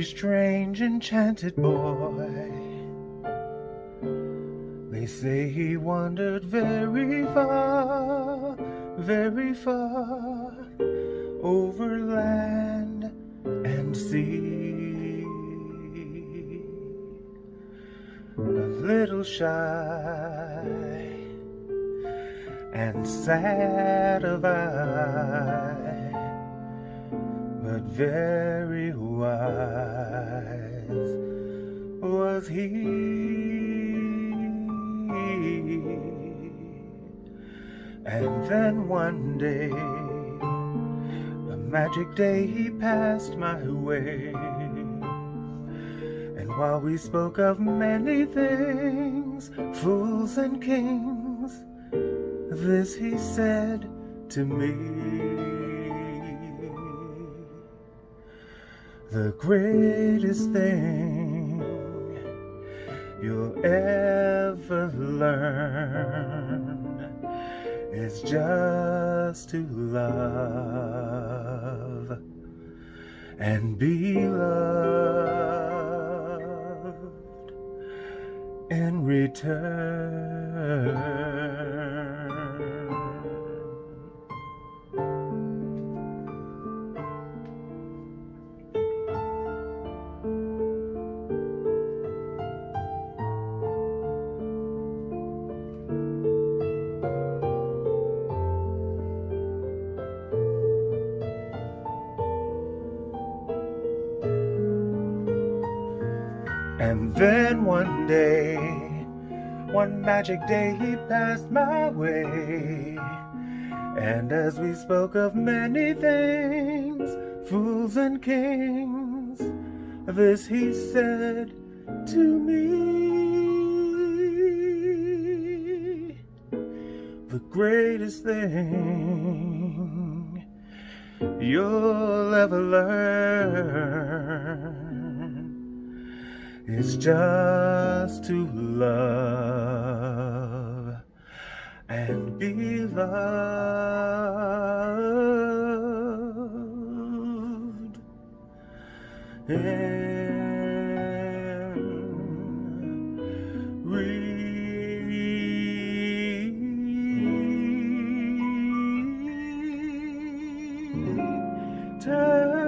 strange enchanted boy. They say he wandered very far, over land and sea. A little shy and sad of eye, but very wise was he. And then one day, a magic day, he passed my way. And while we spoke of many things, fools and kings, this he said to me: the greatest thing you'll ever learn is just to love and be loved in return. And then one day, one magic day, he passed my way. And as we spoke of many things, fools and kings, this he said to me: the greatest thing you'll ever learn is just to love and be loved in return.